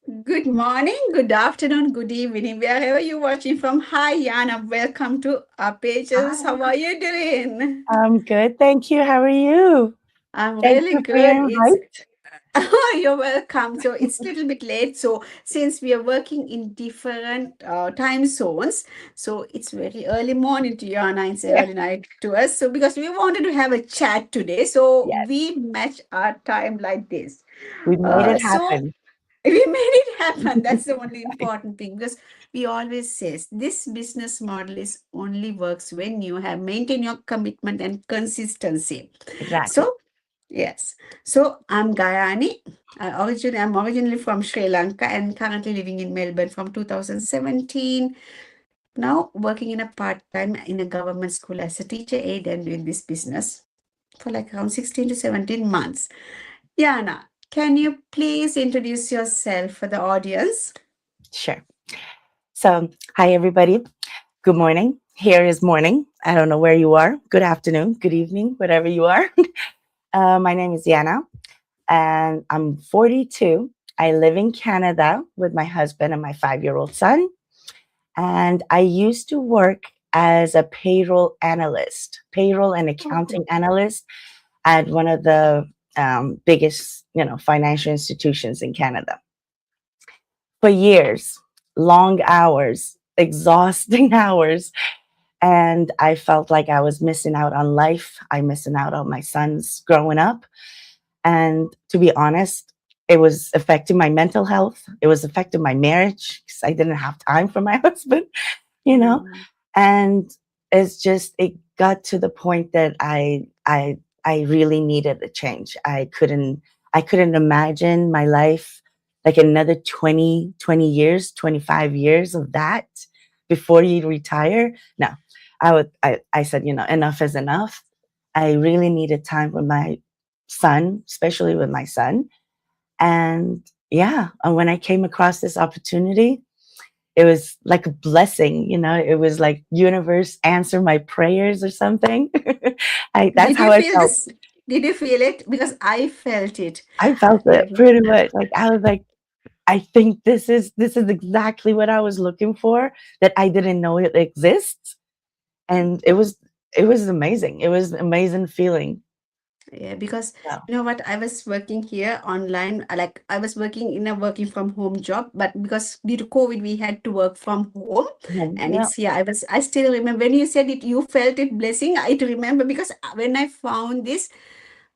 Good morning, good afternoon, good evening, wherever you're watching from. Hi, Yana. Welcome to our pages. How Hi. are you doing? I'm good, thank you. How are you? I'm Thank really you for your good. It's invite. you're welcome. So it's a little bit late. So since we are working in different time zones, so it's very early morning to Yana. It's Yeah. early night to us. So because we wanted to have a chat today, so Yes, we match our time like this. we made it So happen. we made it happen. That's the only important thing because we always says this business model is only works when you have maintained your commitment and consistency. Exactly. So yes, so I'm Gayani. I'm originally from Sri Lanka and currently living in Melbourne from 2017. Now working in a part-time in a government school as a teacher aide and doing this business for like around 16 to 17 months. Yana, can you please introduce yourself for the audience? Sure. So, hi, everybody. Good morning. Here is morning. I don't know where you are. Good afternoon, good evening, whatever you are. My name is Yana, and I'm 42. I live in Canada with my husband and my 5-year-old son. And I used to work as a payroll and Oh, accounting analyst at one of the biggest, financial institutions in Canada for years, long hours, exhausting hours. And I felt like I was missing out on life. I missing out on my sons growing up. And to be honest, it was affecting my mental health. It was affecting my marriage because I didn't have time for my husband, you know. mm. And it got to the point that I really needed a change. I couldn't imagine my life like another 20 years, 25 years of that before you retire. No, I said, enough is enough. I really needed time with my son, especially with my son. And yeah, and when I came across this opportunity, it was like a blessing, it was like universe answer my prayers or something. That's Did how you I feel felt. this? Did you feel it? Because I felt it. I felt Like, it pretty much. Like I was like, I think this is exactly what I was looking for, that I didn't know it exists. And it was amazing. It was an amazing feeling. yeah, because So, you know what, I was working here online, like I was working in a working from home job, but because due to COVID, we had to work from home. And yeah, it's yeah, I still remember when you said it, you felt it blessing. I to remember because when I found this,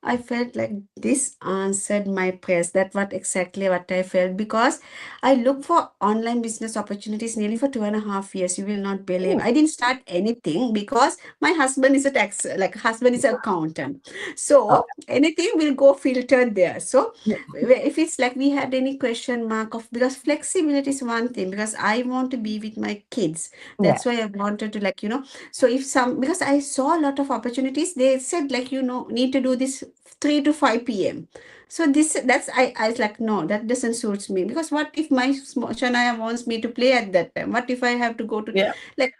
I felt like this answered my prayers. That what exactly what I felt because I looked for online business opportunities nearly for 2.5 years. You will not believe. mm, I didn't start anything because my husband is a tax, like husband is an accountant. oh, So anything will go filtered there. So yeah, if it's like we had any question mark of because flexibility is one thing because I want to be with my kids. yeah, That's why I wanted to so if some because I saw a lot of opportunities, they said need to do this 3 to 5 p.m. So I was like, no, that doesn't suits me because what if my Shania wants me to play at that time? What if I have to go to yeah, like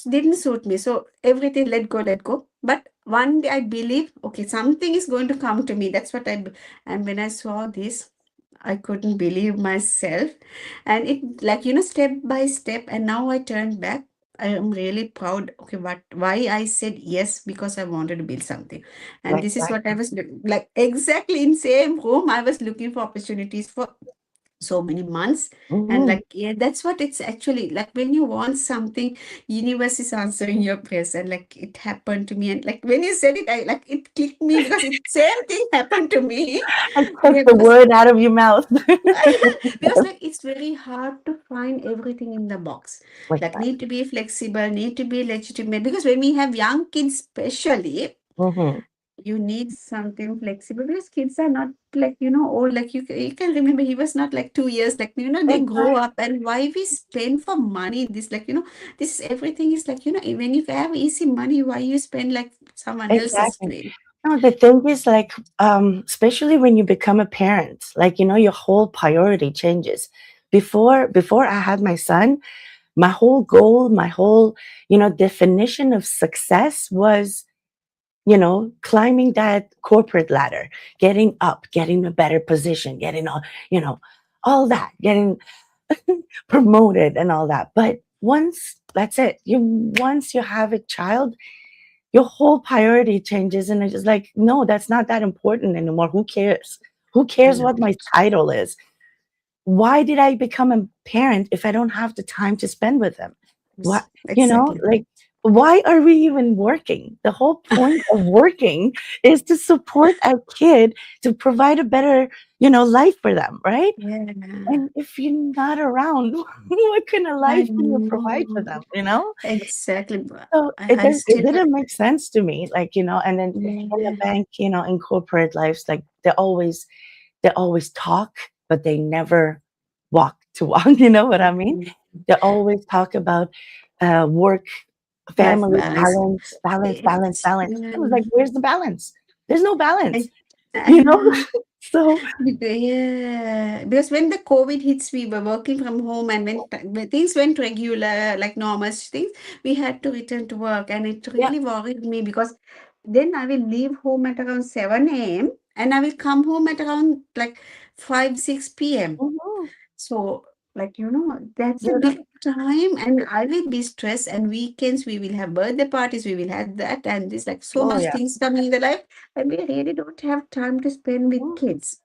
didn't suit me. So everything let go, let go. But one day I believe, okay, something is going to come to me. That's what and when I saw this, I couldn't believe myself. And it step by step. And now I turned back. I am really proud. Okay, why I said yes, because I wanted to build something. And like this is that. what I was like exactly in same room. I was looking for opportunities for so many months. And Hmm. like yeah, that's what it's actually like when you want something, universe is answering your prayers. And like it happened to me, and like when you said it, I like it clicked me because it same thing happened to me. I took Yeah, the because word out of your mouth. because like it's very hard to find everything in the box. Like Like that. need to be flexible, need to be legitimate, because when we have young kids especially, Hmm. you need something flexible because kids are not like old. Like you can remember he was not like 2 years, like they grow Exactly. up. And why we spend for money this, like this everything is like when you have easy money, why you spend like someone else's Exactly. way. No, the thing is like, especially when you become a parent, like, your whole priority changes. Before I had my son, my whole goal, my whole, definition of success was, climbing that corporate ladder, getting up, getting a better position, getting all, you know, all that, getting promoted and all that. But once that's it, once you have a child, your whole priority changes, and it's just like, no, that's not that important anymore. Who cares? Who I cares love what my it. title is? Why did I become a parent if I don't have the time to spend with them? What, Yes, you know, exactly. like, why are we even working? The whole point of working is to support our kid, to provide a better, life for them, right? Yeah, And if you're not around, what kind of I life can you provide for know. them, you know? Exactly. But So I it still, didn't make sense to me, like, and then in the yeah. bank, in corporate lives, like they always talk, but they never walk to walk. You know what I mean? Mhm. They always talk about work, Life family balance. balance, balance, balance, It's, balance. I was yeah. like, where's the balance? There's no balance, I, I you know? know. So Yeah, because when the COVID hits, we were working from home, and when things went regular, like normal things, we had to return to work, and it yeah. really worried me because then I will leave home at around 7 a.m. and I will come home at around like 5, 6 p.m. Mhm. So, like, that's a You don't, big time, and I will be stressed. And weekends, we will have birthday parties, we will have that, and there's like so oh much yeah. things coming in the life, and we really don't have time to spend with Mhm. kids.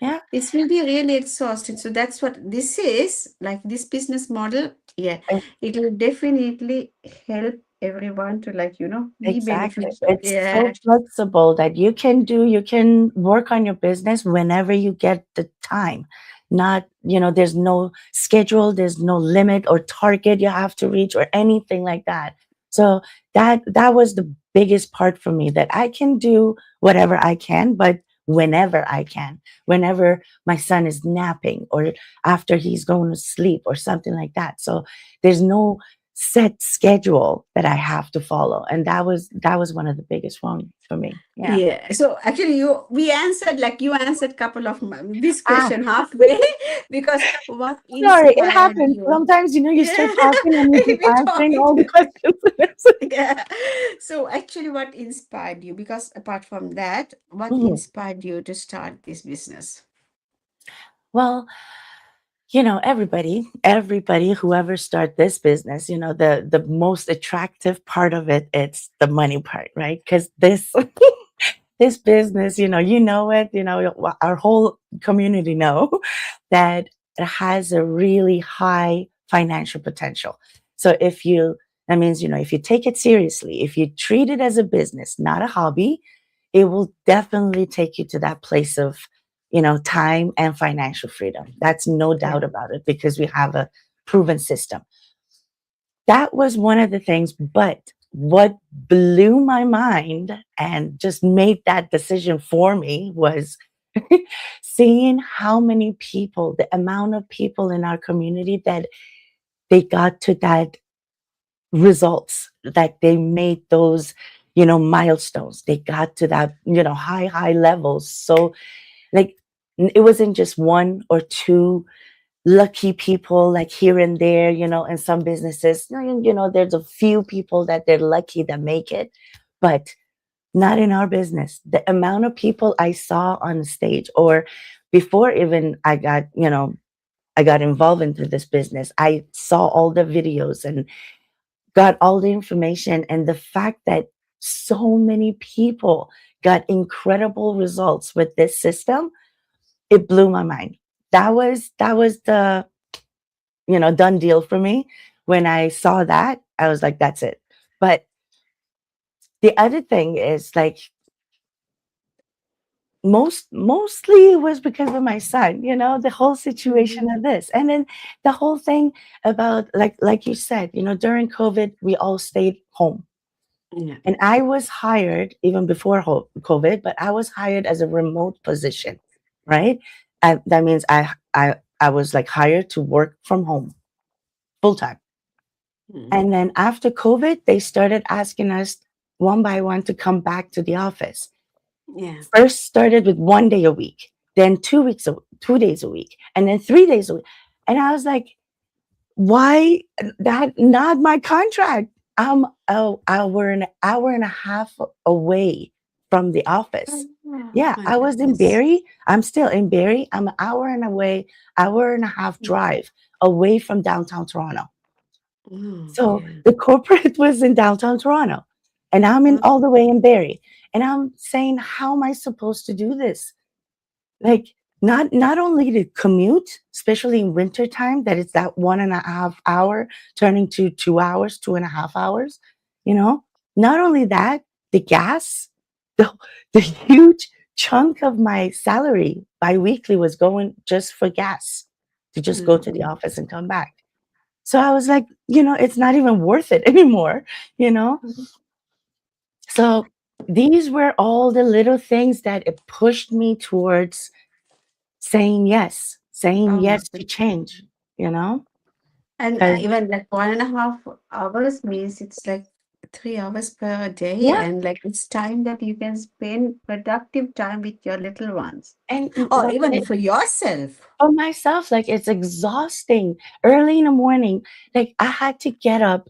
Yeah, This will be really exhausting. So that's what this is like, this business model. Yeah, it will definitely help everyone to, like, be exactly. beneficial. It's so Yeah, flexible that you can work on your business whenever you get the time. Not, there's no schedule, there's no limit or target you have to reach or anything like that. So that was the biggest part for me, that I can do whatever I can, but whenever I can, whenever my son is napping or after he's going to sleep or something like that. So there's no set schedule that I have to follow. And that was one of the biggest one for me. Yeah. yeah. So actually, you answered couple of this Ah, question halfway because what sorry, it inspired happens. you? Sometimes, you start Yeah, talking and you keep we answering talking all the to. questions. Yeah. So actually, what inspired you? Because apart from that, what Mhm. inspired you to start this business? Well, everybody, whoever start this business, the most attractive part of it, it's the money part, right? Because this business, it, our whole community know that it has a really high financial potential. So that means, if you take it seriously, if you treat it as a business, not a hobby, it will definitely take you to that place of, time and financial freedom. That's no Yeah. doubt about it, because we have a proven system. That was one of the things. But what blew my mind and just made that decision for me was seeing how many people, the amount of people in our community that they got to that results, that they made those, milestones. They got to that, high levels. So, like, it wasn't just one or two lucky people, like here and there, in some businesses. There's a few people that they're lucky that make it, but not in our business. The amount of people I saw on stage, or before even I got involved into this business, I saw all the videos and got all the information, and the fact that so many people got incredible results with this system, it blew my mind. That was the done deal for me. When I saw that, I was like, that's it. But the other thing is, like, mostly it was because of my son, the whole situation Mhm. of this. And then the whole thing about, like you said, during COVID, we all stayed home. Yeah. And I was hired even before COVID, but I was hired as a remote position, right? That means I was like hired to work from home full time. Mhm. And then after COVID, they started asking us one by one to come back to the office. Yeah. First started with 1 day a week, then 2 days a week, and then 3 days a week. And I was like, why that not my contract? I'm an hour and a half away from the office. Oh, Yeah, my I was in goodness. Barrie. I'm still in Barrie. I'm an hour and away, hour and a half drive away from downtown Toronto. Oh, So dear. the corporate was in downtown Toronto, and I'm in Oh, all the way in Barrie. And I'm saying, how am I supposed to do this? Like, not only to commute, especially in winter time, that it's that 1.5 hour turning to 2 hours, 2.5 hours, you know, not only that, the gas, the, the huge chunk of my salary biweekly was going just for gas to just go to the mm, office and come back. So I was like, it's not even worth it anymore, you know? mm. So these were all the little things that it pushed me towards saying Oh, my yes to goodness. change, you know? And 'Cause even like 1.5 hours means it's like 3 hours per day, yeah, and like it's time that you can spend productive time with your little ones, and or like even for yourself. for myself, like it's exhausting. Early in the morning, like I had to get up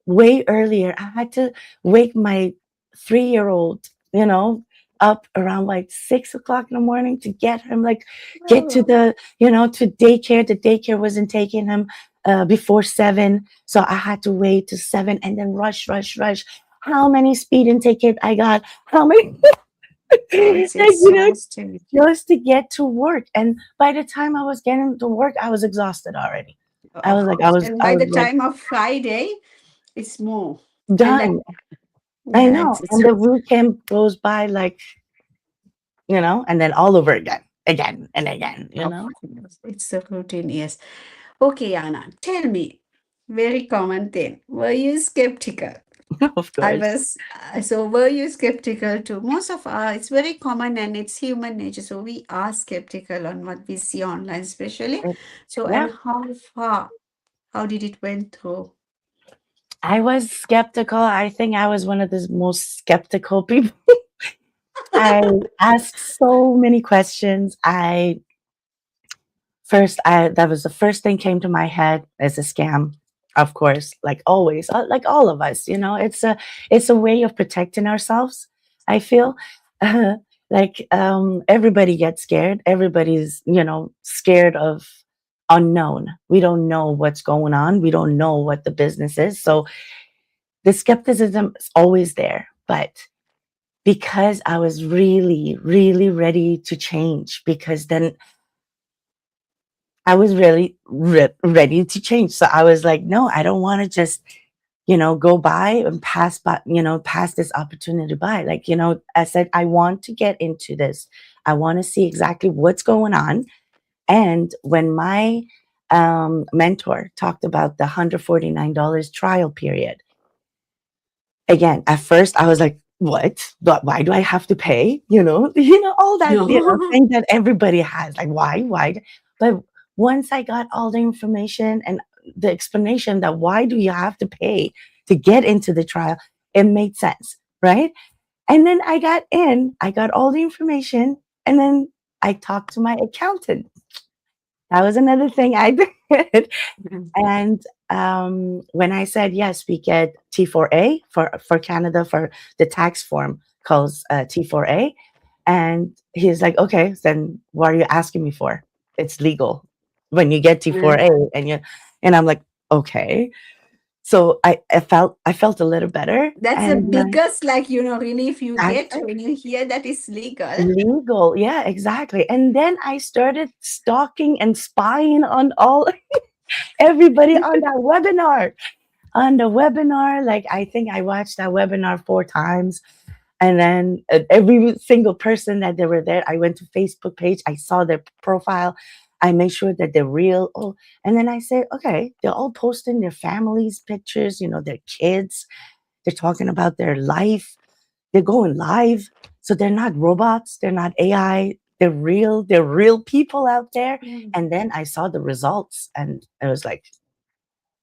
way earlier. I had to wake my 3-year-old, up around like 6 o'clock in the morning to get him, like get to Oh, to daycare. The daycare wasn't taking him before 7. So I had to wait to 7 and then rush, rush, rush. How many speeding tickets I got? How many oh, it's like, exhausting. just to get to work. And by the time I was getting to work, I was exhausted already. I was Of like, I course. was, And I by was the like time of Friday, it's more. And like, done. I yeah, know. it's And the weekend goes by like, and then all over again and again, of course, it's a routine, yes. Okay, Anna, tell me, very common thing. Were you skeptical? Of I course. was, so were you skeptical too? Most of us, it's very common and it's human nature. So we are skeptical on what we see online, especially. It- So, yeah. and how far, how did it went through? I was skeptical. I think I was one of the most skeptical people. I asked so many questions. I that was the first thing came to my head as a scam, of course, like always, like all of us, it's a way of protecting ourselves. I feel, like everybody gets scared. Everybody's scared of unknown. We don't know what's going on. We don't know what the business is. So the skepticism is always there, but because I was really, really ready to change, because then I was really ready to change. So I was like, no, I don't want to just, go by and pass this opportunity by. Like, I said, I want to get into this. I want to see exactly what's going on. And when my mentor talked about the $149 trial period, again, at first I was like, what? But why do I have to pay? All that, No. thing that everybody has. Like, why? Why? But once I got all the information and the explanation that why do you have to pay to get into the trial, it made sense, right? And then I got all the information, and then I talked to my accountant. That was another thing I did. And when I said yes, we get T4A for Canada for the tax form calls T4A, and he's like, okay, then what are you asking me for? It's legal when you get T4A, and I'm like, okay. So I felt a little better, That's the and biggest, like, relief you that's get it. when you hear that it's legal. Legal, yeah, exactly. And then I started stalking and spying on all everybody on that webinar. On the webinar, like I think I watched that webinar 4 times, and then every single person that they were there, I went to Facebook page, I saw their profile, I made sure that they're real. Oh, and then I said, okay, they're all posting their families pictures, their kids, they're talking about their life, they're going live, so they're not robots, they're not AI, they're real people out there. Mm, And then I saw the results, and I was like,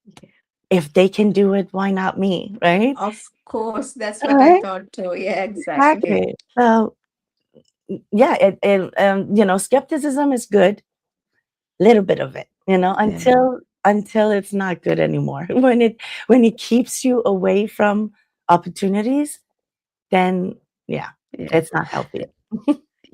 okay. if they can do it, why not me, right? Of course, that's what I Right? thought too. Yeah, exactly. Exactly. So yeah, skepticism is good, little bit of it, Yeah. until it's not good anymore. When it keeps you away from opportunities, then Yeah. Yeah. It's not healthy.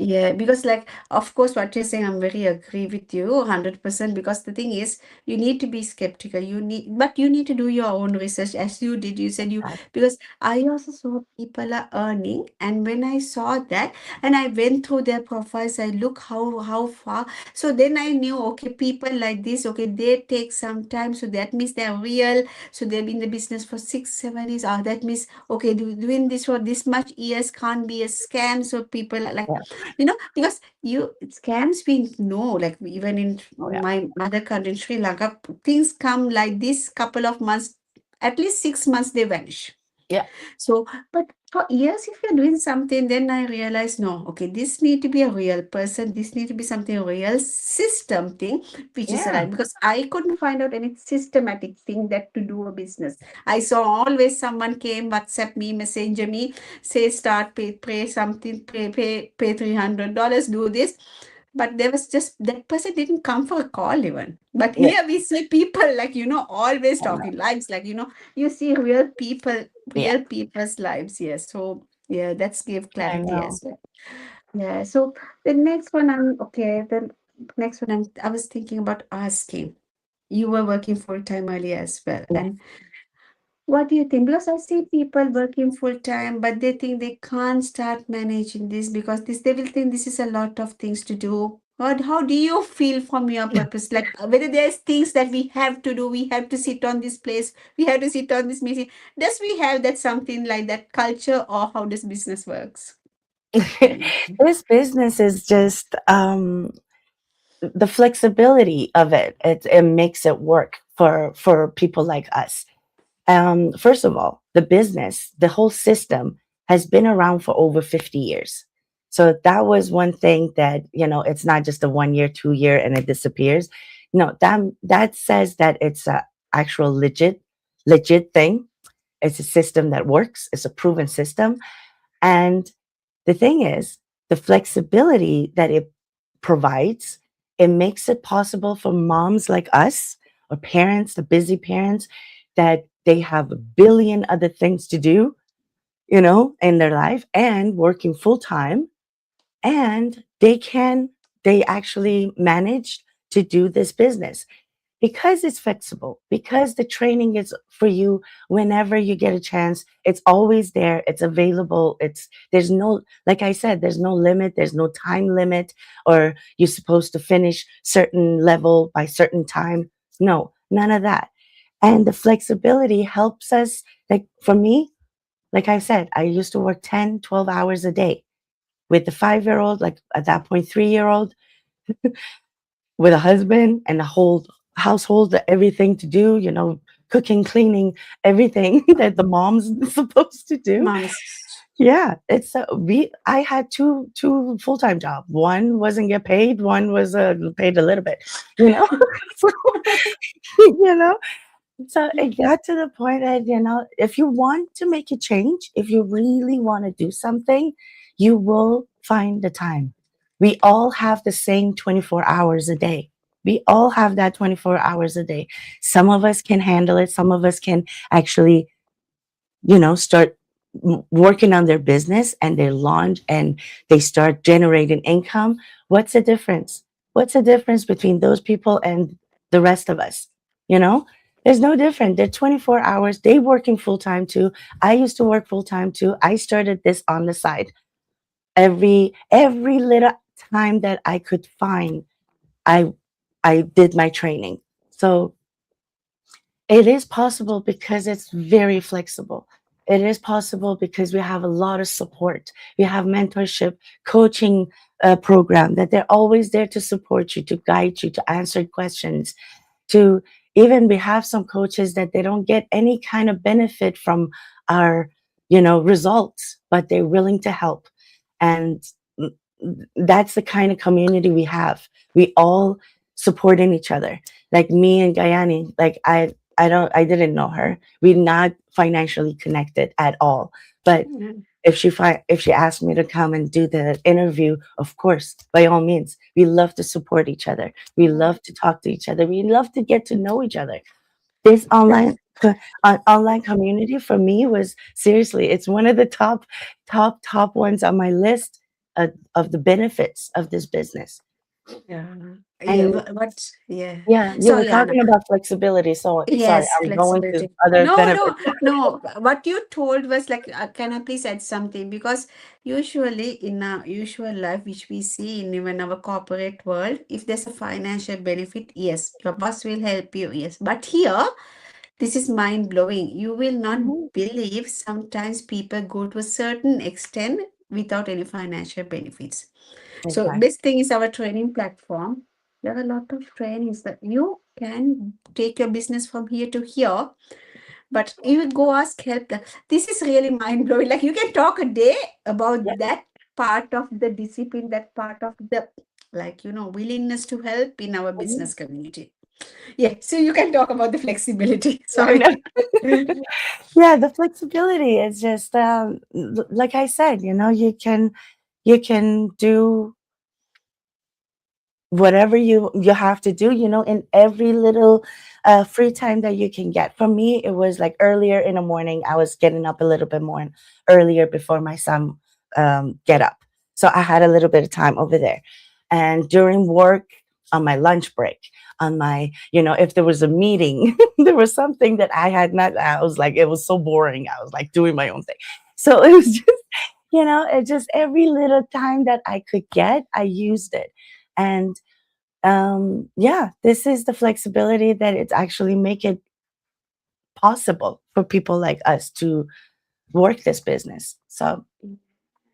Yeah, because like of course what you're saying, I'm very agree with you 100% because the thing is you need to be skeptical. You need to do your own research as you did. You said you because I also saw people are earning, and when I saw that and I went through their profiles, I look how far. So then I knew okay, people like this, okay, they take some time, so that means they're real. So they've been in the business for 6, 7 years. Ah, that means okay, doing this for this much years can't be a scam. So people are like Yeah. because you scams we know, like even in Oh, yeah. my mother country in Sri Lanka, things come like this couple of months, at least 6 months they vanish. Yeah. So, but for years, if you're doing something, then I realized, no, okay, this need to be a real person. This need to be something real system thing, which is Yeah. right. Because I couldn't find out any systematic thing that to do a business. I saw always someone came, WhatsApp me, messenger me, say start pay something, pay $300, do this. But there was just that person didn't come for a call even. But Yeah. here we see people like always I know. talking lives like you see real people, Yeah. real people's lives. Yes. So yeah, that's give I clarity know. as well. Yeah. So the next one I'm okay. The next one I was thinking about asking. You were working full time earlier as well. Yeah. And what do you think? Because I see people working full time, but they think they can't start managing this because this they will think this is a lot of things to do. Or how do you feel from your purpose? Like whether there's things that we have to do, we have to sit on this place, we have to sit on this meeting. Does we have that something like that culture, or how does business works? This business is just the flexibility of it. It makes it work for people like us. First of all, the business, the whole system has been around for over 50 years. So that was one thing that, it's not just a 1 year, 2 year, and it disappears. No, that says that it's a actual legit thing. It's a system that works. It's a proven system. And the thing is, the flexibility that it provides, it makes it possible for moms like us or parents, the busy parents, that they have a billion other things to do, in their life and working full time. And they actually managed to do this business because it's flexible, because the training is for you whenever you get a chance. It's always there, it's available. There's no, like I said, there's no limit, there's no time limit, or you're supposed to finish certain level by certain time. No, none of that. And the flexibility helps us. Like for me, like I said, I used to work 10, 12 hours a day with the 5-year old, like at that point 3-year old, with a husband and a whole household, everything to do, cooking, cleaning, everything that the mom's supposed to do. Moms. Yeah, it's we. I had two full-time jobs. One wasn't get paid. One was paid a little bit. You know, so, you know. So it got to the point that, if you want to make a change, if you really want to do something, you will find the time. We all have the same 24 hours a day. We all have that 24 hours a day. Some of us can handle it. Some of us can actually, start working on their business and they launch and they start generating income. What's the difference? What's the difference between those people and the rest of us? You know, there's no different. They're 24 hours. They working full time too. I used to work full time too. I started this on the side. Every little time that I could find, I I did my training. So it is possible because it's very flexible. It is possible because we have a lot of support. We have mentorship, coaching program that they're always there to support you, to guide you, to answer questions, to even we have some coaches that they don't get any kind of benefit from our, results, but they're willing to help. And that's the kind of community we have. We all supporting each other. Like me and Gayani, like I didn't know her. We're not financially connected at all. But Mm, if she asked me to come and do the interview, of course, by all means. We love to support each other. We mm. love to talk to each other. We love to get to know each other. This That's online, Online community for me was seriously, it's one of the top ones on my list of the benefits of this business. Yeah. Yeah. And Yeah. yeah, you So, were Yana. talking about flexibility. So sorry, Yes, I'm going to flexibility. other No, benefits. no, no. What you told was like, can I please add something? Because usually in our usual life, which we see in even our corporate world, if there's a financial benefit, yes, your boss will help you, yes. But here, this is mind blowing. You will not Mhm. believe sometimes people go to a certain extent without any financial benefits. So Exactly. best thing is our training platform. There are a lot of trainings that you can take your business from here to here, but you will go ask help. This is really mind blowing. Like you can talk a day Yeah. about that part of the discipline, that part of the like willingness to help in our Mhm. business community. Yeah, so you can talk about the flexibility. I know. Sorry. Yeah, the flexibility is just like I said, you can do whatever you have to do, in every little free time that you can get. For me, it was like earlier in the morning. I was getting up a little bit more earlier before my son get up, so I had a little bit of time over there. And during work, on my lunch break, on my, if there was a meeting, there was something that I had not, I was like, it was so boring, I was like doing my own thing. So it was just, it just every little time that I could get, I used it. And yeah, this is the flexibility that it's actually make it possible for people like us to work this business. So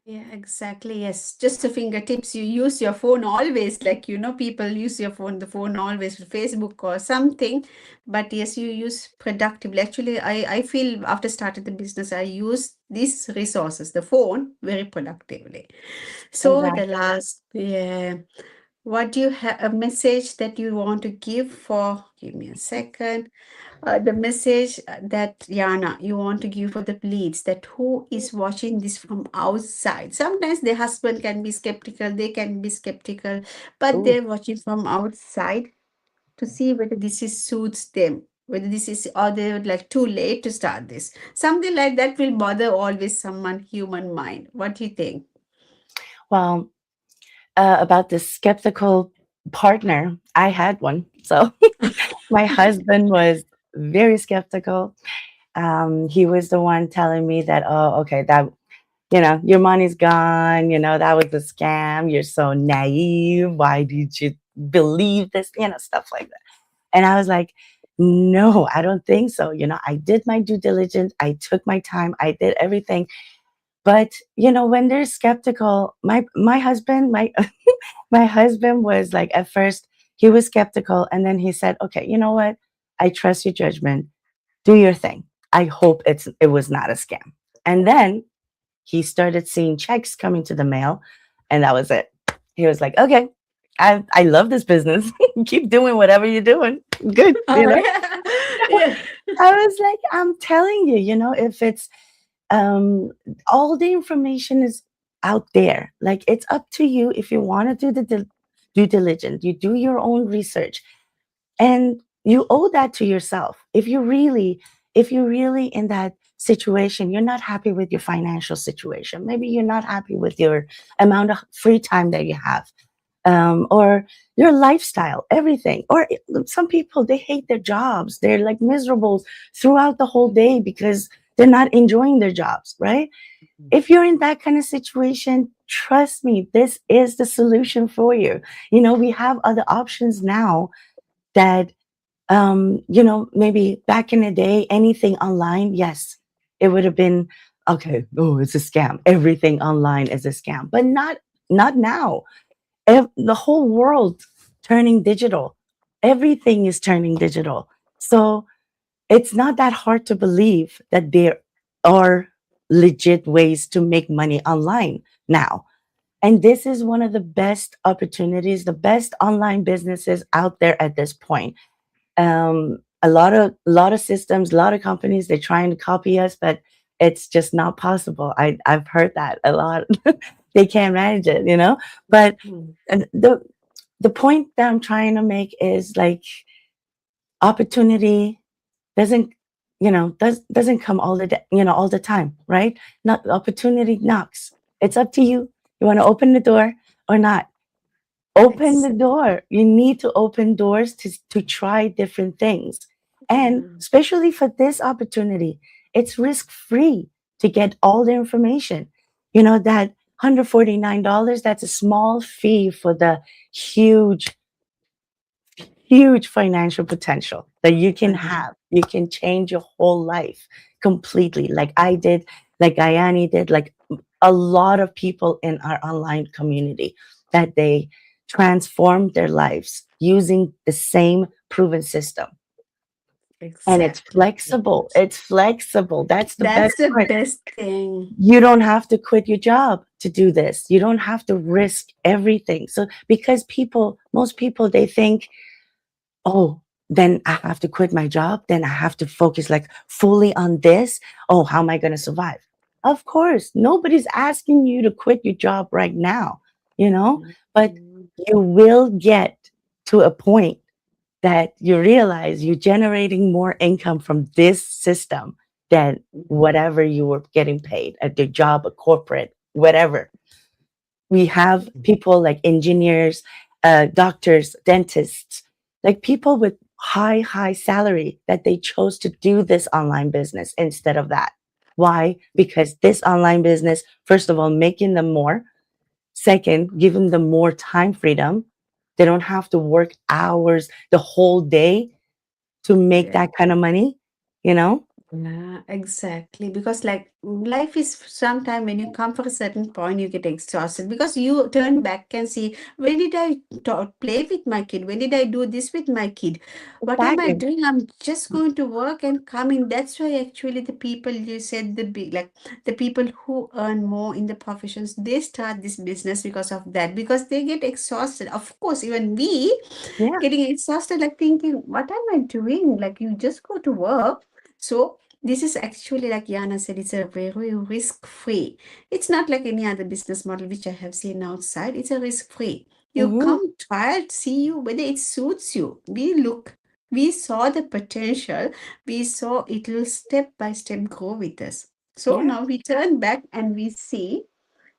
Yeah, exactly. Yes. Just the fingertips. You use your phone always, like, people use the phone always for Facebook or something. But yes, you use productively. Actually, I feel after starting the business, I use these resources, the phone, very productively. So the exactly. last, yeah. What do you have a message that you want to give for? Give me a second. The message that Yana, you want to give for the leads that who is watching this from outside. Sometimes the husband can be skeptical, they can be skeptical, but Ooh. they're watching from outside to see whether this is suits them, whether this is or they would like too late to start this. Something like that will bother always someone human mind. What do you think? Well, about this skeptical partner, I had one. So my husband was very skeptical. He was the one telling me that, oh, okay, that your money's gone, that was a scam. You're so naive. Why did you believe this? Stuff like that. And I was like, no, I don't think so. I did my due diligence. I took my time. I did everything. But, when they're skeptical, my husband, my husband was like, at first, he was skeptical. And then he said, okay, you know what? I trust your judgment. Do your thing. I hope it was not a scam. And then he started seeing checks coming to the mail, and that was it. He was like, okay, I love this business. Keep doing whatever you're doing. Good, Oh, yeah. I was like, I'm telling you, if it's all the information is out there. Like, it's up to you if you want to do the due diligence. You do your own research, and you owe that to yourself. If you're really in that situation, you're not happy with your financial situation. Maybe you're not happy with your amount of free time that you have, or your lifestyle, everything. Or some people, they hate their jobs. They're like miserable throughout the whole day because they're not enjoying their jobs, right? If you're in that kind of situation, trust me, this is the solution for you. We have other options now that, maybe back in the day, anything online, yes, it would have been okay. Oh, it's a scam. Everything online is a scam, but not now. The whole world turning digital. Everything is turning digital. So it's not that hard to believe that there are legit ways to make money online now. And this is one of the best opportunities, the best online businesses out there at this point. A lot of systems, a lot of companies, they're trying to copy us, but it's just not possible. I've heard that a lot. They can't manage it. But Mm. the point that I'm trying to make is like opportunity doesn't. doesn't come all the time, right? Not opportunity knocks. It's up to you. You want to open the door or not? Open the Exactly. door. You need to open doors to try different things. And Yeah. especially for this opportunity, it's risk free to get all the information. That $149, that's a small fee for the huge, huge financial potential that you can Uh-huh. have. You can change your whole life completely, like I did, like Ayani did, like a lot of people in our online community, that they transformed their lives using the same proven system. And it's Exactly. flexible. It's flexible. That's the That's best the part. best thing. You don't have to quit your job to do this. You don't have to risk everything. So, because most people, they think, oh, then I have to quit my job. Then I have to focus like fully on this. Oh, how am I going to survive? Of course, nobody's asking you to quit your job right now, but Mhm. you will get to a point that you realize you're generating more income from this system than whatever you were getting paid at the job, a corporate, whatever. We have people like engineers, doctors, dentists, like people with high salary that they chose to do this online business instead of that. Why? Because this online business, first of all, making them more. Second, giving them more time freedom. They don't have to work hours the whole day to make Yeah. that kind of money, you know? Yeah, exactly. Because like life is sometime when you come for a certain point, you get exhausted because you turn back and see when did I play with my kid? When did I do this with my kid? What am I Exactly. doing? I'm just going to work and come in. That's why actually the people you said the big like the people who earn more in the professions, they start this business because of that, because they get exhausted. Of course, even we Yeah. getting exhausted, like thinking, what am I doing? Like you just go to work. So this is actually, like Yana said, it's a very risk-free. It's not like any other business model which I have seen outside. It's a risk-free. You Hmm. come, try it, see you whether it suits you. We saw the potential. We saw it will step by step grow with us. So Yeah. now we turn back and we see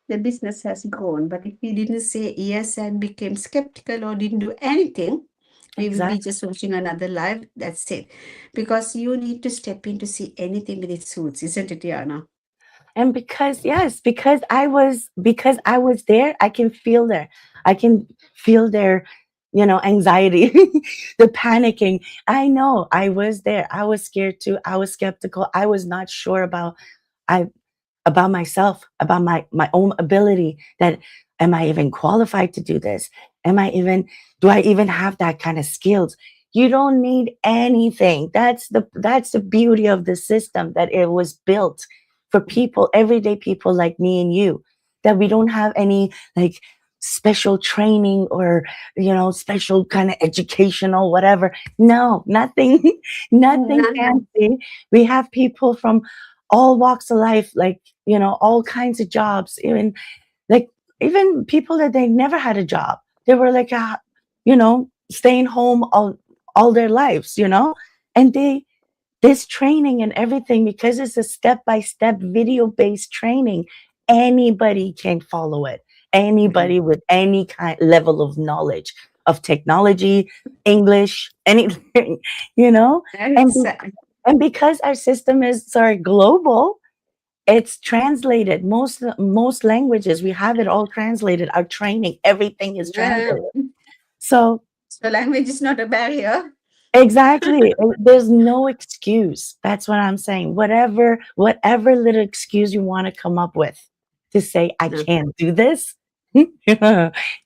the business has grown. But if we didn't say yes and became skeptical or didn't do anything, we will be Exactly. just watching another live. That's it. Because you need to step in to see anything with its suits, isn't it, Yana? And because, yes, because I was there, I can feel their anxiety, the panicking. I know, I was there. I was scared too. I was skeptical. I was not sure I about myself, about my own ability, that am I even qualified to do this? Am I even Do I even have that kind of skills? You don't need anything. That's the beauty of the system, that it was built for people, everyday people like me and you, that we don't have any like special training or special kind of educational whatever. No, nothing. Nothing None. fancy. We have people from all walks of life, like all kinds of jobs, like even people that they never had a job. They were like staying home all their lives, and this training and everything, because it's a step by step video based training, anybody can follow it. Anybody with any kind level of knowledge of technology, English, anything, you know and be, Exactly. and because our system is, sorry, global, it's translated. Most languages, we have it all translated. Our training, everything is translated. So So language is not a barrier. exactly, there's no excuse. That's what I'm saying. Whatever little excuse you want to come up with to say I No, can't do this,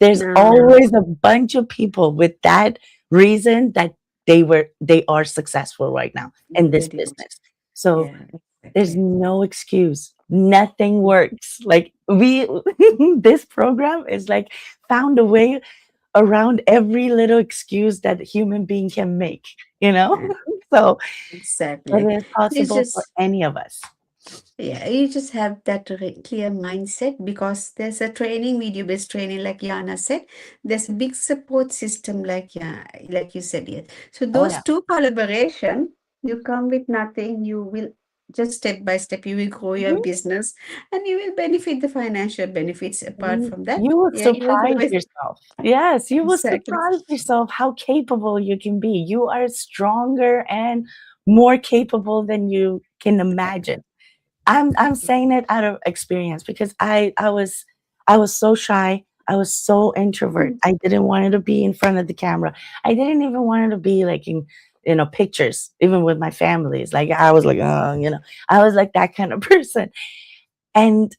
there's no, always a bunch of people with that reason that they are successful right now in this they did. business. So Yeah, there's exactly. no excuse. Nothing works. Like this program is like found a way around every little excuse that a human being can make, you know? Yeah, So it exactly. is It's possible for just, any of us. yeah, you just have that clear mindset, because there's a training, video-based training, like Yana said. There's a big support system, like, yeah, like you said, yes. So Oh, those yeah. two collaboration. You come with nothing, you will just step by step, you will grow your Mhm. business and you will benefit the financial benefits apart from that. You would Yeah, you will grow surprise it. yourself. Yes, you will Exactly. surprise yourself how capable you can be. You are stronger and more capable than you can imagine. I'm saying it out of experience because I was so shy. I was so introvert. Mm. I didn't want to be in front of the camera. I didn't even want to be like in pictures, even with my families. Like I was like, I was like that kind of person. And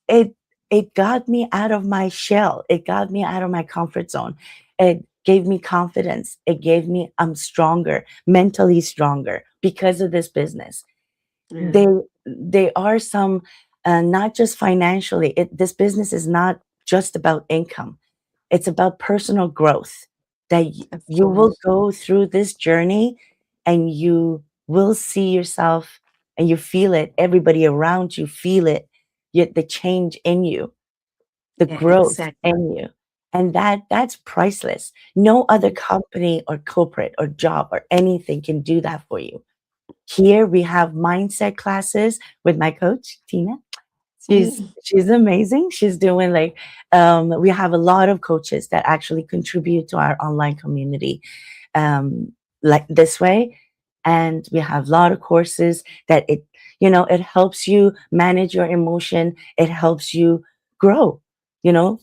it it got me out of my shell. It got me out of my comfort zone. It gave me confidence. It gave me I'm stronger, mentally stronger because of this business. Yeah, They are some not just financially. This business is not just about income. It's about personal growth. That of you will course. go through this journey and you will see yourself and you feel it. Everybody around you feel it. The change in you, the Yeah, growth exactly. in you. And that's priceless. No other company or corporate or job or anything can do that for you. Here we have mindset classes with my coach, Tina. Mm. She's amazing. She's doing like we have a lot of coaches that actually contribute to our online community like this way. And we have a lot of courses that it helps you manage your emotion. It helps you grow, you know,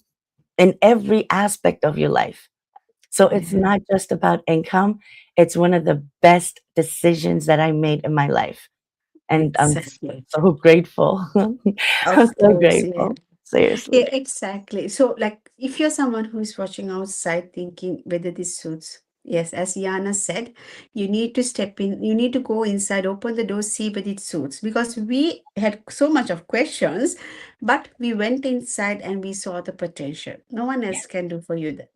in every aspect of your life. So it's Yeah, not just about income. It's one of the best decisions that I made in my life. And I'm exactly. so grateful. I'm Of so course, yeah. grateful. Seriously. Yeah, exactly. So, like, if you're someone who is watching outside thinking whether this suits, yes, as Yana said, you need to step in, you need to go inside, open the door, see whether it suits. Because we had so much of questions, but we went inside and we saw the potential. No one else can do for you that.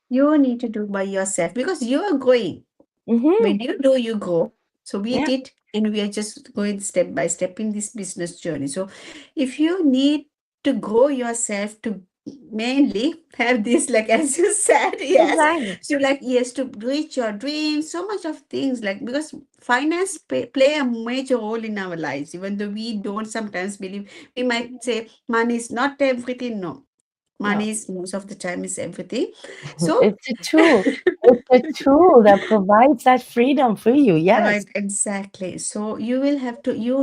You need to do by yourself because you are going. Hmm. When you do, you grow. So we Yeah, did, and we are just going step by step in this business journey. So if you need to grow yourself to mainly have this, like as you said, yes, exactly. so like yes, to reach your dreams, so much of things like because finance play a major role in our lives, even though we don't sometimes believe, we might say money is not everything. No, No, money is most of the time is everything. So it's a tool. It's a tool that provides that freedom for you. Yes. right, exactly. So you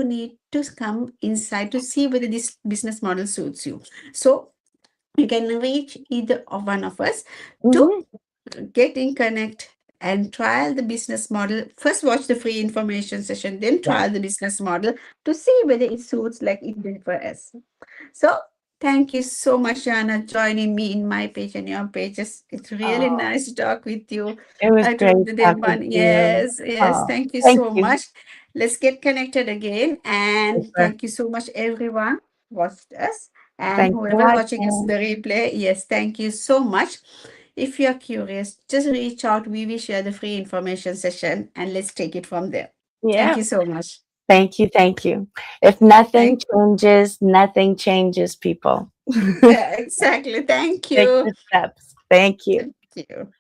need to come inside to see whether this business model suits you. So you can reach either of one of us to Hmm. get in connect and trial the business model. First, watch the free information session, then Yes. trial the business model to see whether it suits like it did for us. So thank you so much, Anna, joining me in my page and your pages. It's really Oh, nice to talk with you. it was I great told the day talking one. to you. Yes, yes. Oh, Thank you thank so you. much. Let's get connected again. And Super. thank you so much, everyone watched us. And Thanks for whoever watching us watching. the replay, yes, thank you so much. If you are curious, just reach out. We will share the free information session and let's take it from there. Thank Yeah. you so much. Thank you. Thank you. If nothing Thank changes, nothing changes, people. exactly. Thank Take you. the steps. Thank you. Thank you.